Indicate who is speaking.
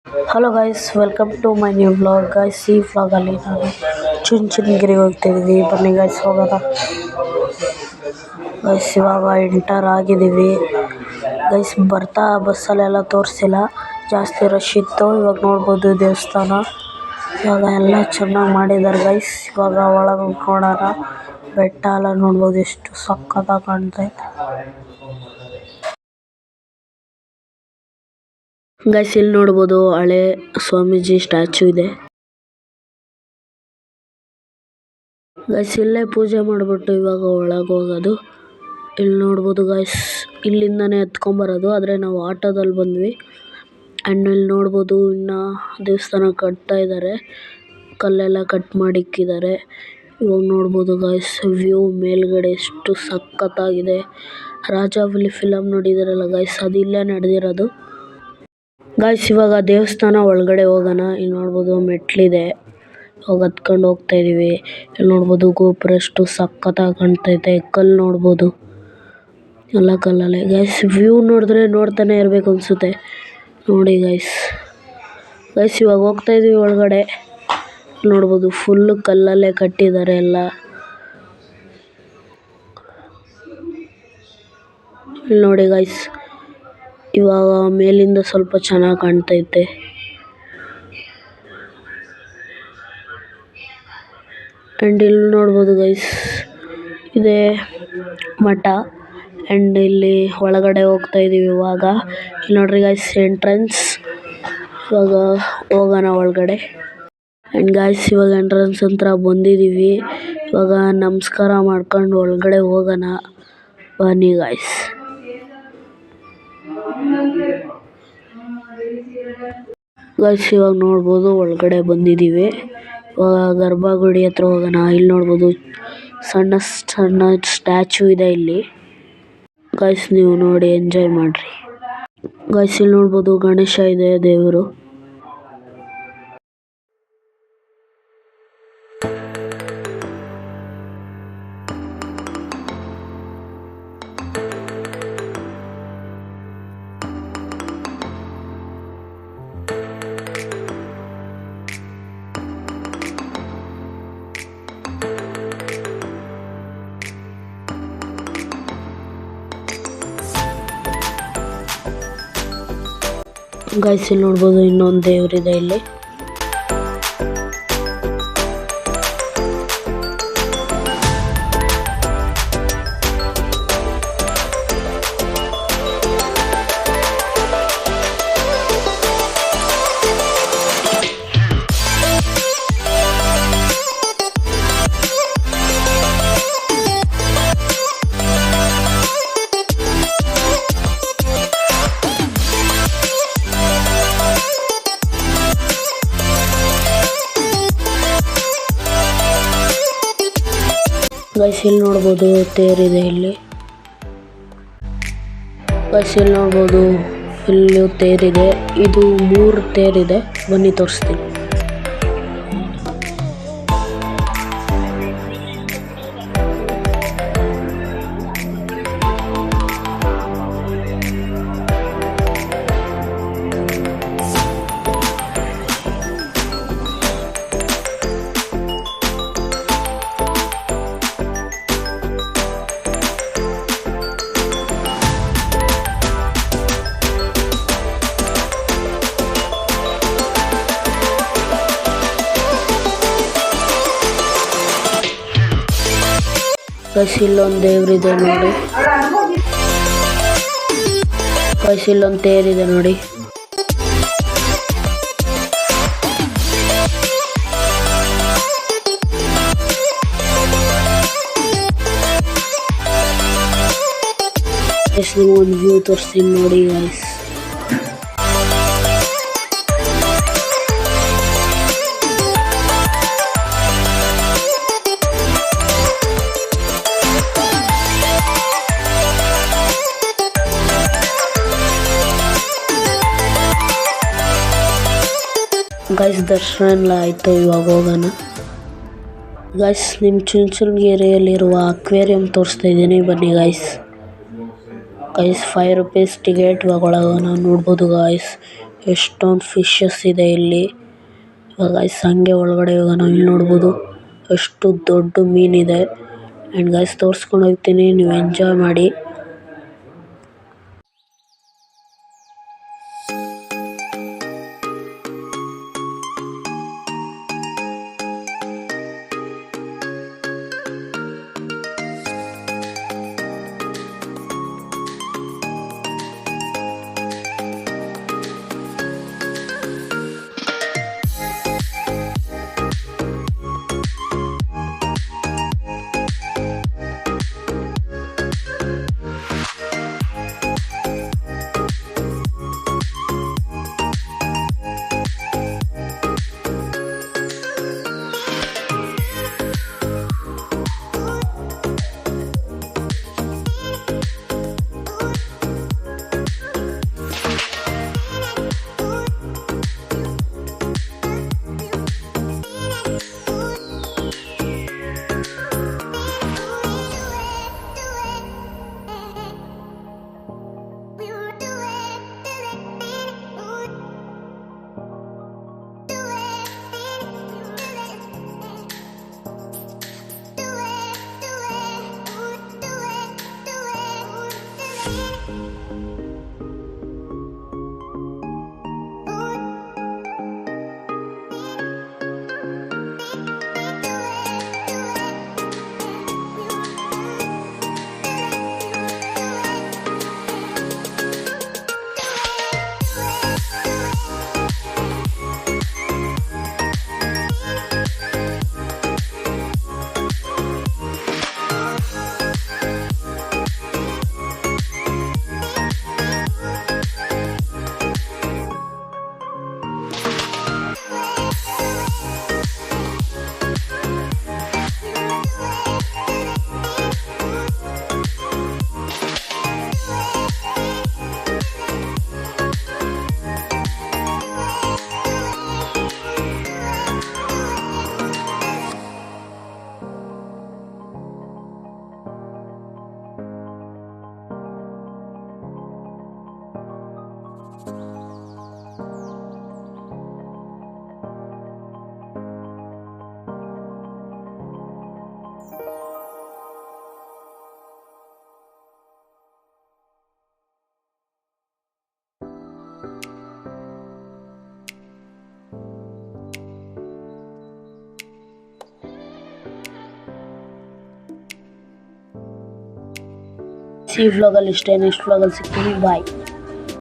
Speaker 1: Hello guys, welcome to my new vlog. Guys, ಈ ವ್ಲಾಗಲ್ಲಿ ನಾನು ಚುಂಚನಗಿರಿಗೆ ಹೋಗ್ತಿದ್ದೀವಿ. ಬನ್ನಿ ಗೈಸ್, ಹೋಗೋಣ. ಗೈಸ್, ಇವಾಗ ಎಂಟರ್ ಆಗಿದ್ದೀವಿ. ಗೈಸ್, ಬರ್ತಾ ಬಸ್ಸಲ್ಲೆಲ್ಲ ತೋರಿಸಿಲ್ಲ, ಜಾಸ್ತಿ ರಶ್ ಇತ್ತು. ಇವಾಗ ನೋಡ್ಬೋದು ದೇವಸ್ಥಾನ. ಇವಾಗ ಎಲ್ಲ ಚೆನ್ನಾಗಿ ಮಾಡಿದ್ದಾರೆ ಗೈಸ್. ಇವಾಗ ಒಳಗೆ ನೋಡೋಣ. ಬೆಟ್ಟ ಎಲ್ಲ ನೋಡ್ಬೋದು, ಎಷ್ಟು ಸಕ್ಕತ್ತಾಗಿ ಕಾಣ್ತೈತೆ. ಗೈಸ್, ಇಲ್ಲಿ ನೋಡ್ಬೋದು ಹಳೆ ಸ್ವಾಮೀಜಿ ಸ್ಟ್ಯಾಚು ಇದೆ. ಗೈಸ್, ಇಲ್ಲೇ ಪೂಜೆ ಮಾಡಿಬಿಟ್ಟು ಇವಾಗ ಒಳಗೆ ಹೋಗೋದು. ಇಲ್ಲಿ ನೋಡ್ಬೋದು ಗೈಸ್, ಇಲ್ಲಿಂದಾನೇ ಎತ್ಕೊಂಬರೋದು. ಆದರೆ ನಾವು ಆಟೋದಲ್ಲಿ ಬಂದ್ವಿ. ಆ್ಯಂಡ್ ಇಲ್ಲಿ ನೋಡ್ಬೋದು ಇನ್ನು ದೇವಸ್ಥಾನ ಕಟ್ತಾ ಇದ್ದಾರೆ. ಕಲ್ಲೆಲ್ಲ ಕಟ್ ಮಾಡಿ ಇಕ್ಕಿದ್ದಾರೆ. ಇವಾಗ ನೋಡ್ಬೋದು ಗೈಸ್, ವ್ಯೂ ಮೇಲ್ಗಡೆ ಎಷ್ಟು ಸಕ್ಕತ್ತಾಗಿದೆ. ರಾಜಾಹುಲಿ ಫಿಲಮ್ ನೋಡಿದಾರಲ್ಲ ಗೈಸ್, ಅದು ಇಲ್ಲೇ ನಡೆದಿರೋದು. ಗೈಸ್, ಇವಾಗ ದೇವಸ್ಥಾನ ಒಳಗಡೆ ಹೋಗೋಣ. ಇಲ್ಲಿ ನೋಡ್ಬೋದು ಮೆಟ್ಲಿದೆ, ಇವಾಗ ಹತ್ಕೊಂಡು ಹೋಗ್ತಾ ಇದೀವಿ. ಇಲ್ಲಿ ನೋಡ್ಬೋದು ಗೋಪುರ ಎಷ್ಟು ಸಕ್ಕತ್ತಾಗಿ ಕಾಣ್ತೈತೆ. ಕಲ್ಲು ನೋಡ್ಬೋದು, ಎಲ್ಲ ಕಲ್ಲಲ್ಲೇ. ಗೈಸ್, ವ್ಯೂ ನೋಡಿದ್ರೆ ನೋಡ್ತಾನೆ ಇರಬೇಕು ಅನಿಸುತ್ತೆ. ನೋಡಿ ಗೈಸ್, ಇವಾಗ ಹೋಗ್ತಾ ಇದೀವಿ ಒಳಗಡೆ. ನೋಡ್ಬೋದು ಫುಲ್ಲು ಕಲ್ಲಲ್ಲೇ ಕಟ್ಟಿದ್ದಾರೆ ಎಲ್ಲ. ಇಲ್ಲಿ ನೋಡಿ ಗೈಸ್, ಇವಾಗ ಮೇಲಿಂದ ಸ್ವಲ್ಪ ಚೆನ್ನಾಗಿ ಕಾಣ್ತೈತೆ. ಆ್ಯಂಡ್ ಇಲ್ಲಿ ನೋಡ್ಬೋದು ಗೈಸ್, ಇದೆ ಮಠ. ಆ್ಯಂಡ್ ಇಲ್ಲಿ ಒಳಗಡೆ ಹೋಗ್ತಾ ಇದೀವಿ ಇವಾಗ. ಇಲ್ಲಿ ನೋಡ್ರಿ ಗೈಸ್, ಎಂಟ್ರೆನ್ಸ್. ಇವಾಗ ಹೋಗೋಣ ಒಳಗಡೆ. ಆ್ಯಂಡ್ ಗೈಸ್, ಇವಾಗ ಎಂಟ್ರೆನ್ಸ್ ಹತ್ರ ಬಂದಿದ್ದೀವಿ. ಇವಾಗ ನಮಸ್ಕಾರ ಮಾಡ್ಕೊಂಡು ಒಳಗಡೆ ಹೋಗೋಣ. ಬನ್ನಿ ಗೈಸ್. ಗೈಸ್, ಇವಾಗ ನೋಡ್ಬೋದು ಒಳಗಡೆ ಬಂದಿದ್ದೀವಿ. ಇವಾಗ ಗರ್ಭಗುಡಿ ಹತ್ರ ಹೋಗೋಣ. ಇಲ್ಲಿ ನೋಡ್ಬೋದು ಸಣ್ಣ ಸಣ್ಣ ಸ್ಟ್ಯಾಚು ಇದೆ ಇಲ್ಲಿ. ಗೈಸ್, ನೀವು ನೋಡಿ ಎಂಜಾಯ್ ಮಾಡ್ರಿ. ಗೈಸ್, ಇಲ್ಲಿ ನೋಡ್ಬೋದು ಗಣೇಶ ಇದೆ, ದೇವರು. ಗೈಸ್, ಇಲ್ಲಿ ನೋಡ್ಬೋದು ಇನ್ನೊಂದು ದೇವರಿದೆ ಇಲ್ಲಿ. ಗೈಸ್, ಇಲ್ಲಿ ನೋಡ್ಬೋದು ತೇರಿದೆ ಇಲ್ಲಿ. ಗೈಸ್, ಇಲ್ಲಿ ನೋಡ್ಬೋದು ಇಲ್ಲೂ ತೇರಿದೆ. ಇದು 3 ತೇರಿದೆ. ಬನ್ನಿ ತೋರಿಸ್ತೀನಿ. ಗೈಸ್, ಇಲ್ಲೊಂದು ದೇವ್ರಿದೆ ನೋಡಿ. ಗೈಸ್, ಇಲ್ಲೊಂದು ತೇರಿದೆ ನೋಡಿ. ಗೈಸ್, ನಿಮಗೊಂದು ವ್ಯೂ ತೋರಿಸ್ತೀನಿ ನೋಡಿ ಗೈಸ್. ಗೈಸ್, ದರ್ಶನ ಎಲ್ಲ ಆಯಿತು. ಇವಾಗ ಹೋಗೋಣ. ಗೈಸ್, ನಿಮ್ಮ ಚುಂಚನಗಿರಿಯಲ್ಲಿರುವ ಅಕ್ವೇರಿಯಂ ತೋರಿಸ್ತಾ ಇದ್ದೀನಿ, ಬನ್ನಿ ಗೈಸ್. Guys, 5 rupees ticket. ಇವಾಗ ಒಳಗೋಣ. ನೋಡ್ಬೋದು ಗೈಸ್, ಎಷ್ಟೊಂದು ಫಿಶಸ್ ಇದೆ ಇಲ್ಲಿ. ಗೈಸ್ ಹಂಗೆ ಒಳಗಡೆ ಹೋಗೋಣ. ಇಲ್ಲಿ ನೋಡ್ಬೋದು ಎಷ್ಟು ದೊಡ್ಡ ಮೀನಿದೆ. ಆ್ಯಂಡ್ ಗೈಸ್ ತೋರಿಸ್ಕೊಂಡು ಹೋಗ್ತೀನಿ, ನೀವು ಎಂಜಾಯ್ ಮಾಡಿ. ಈ ವ್ಲಾಗಲ್ಲಿ ಇಷ್ಟೇ. ನೆಕ್ಸ್ಟ್ ವ್ಲಾಗಲ್ಲಿ ಸಿಗ್ತೀನಿ. ಬಾಯ್.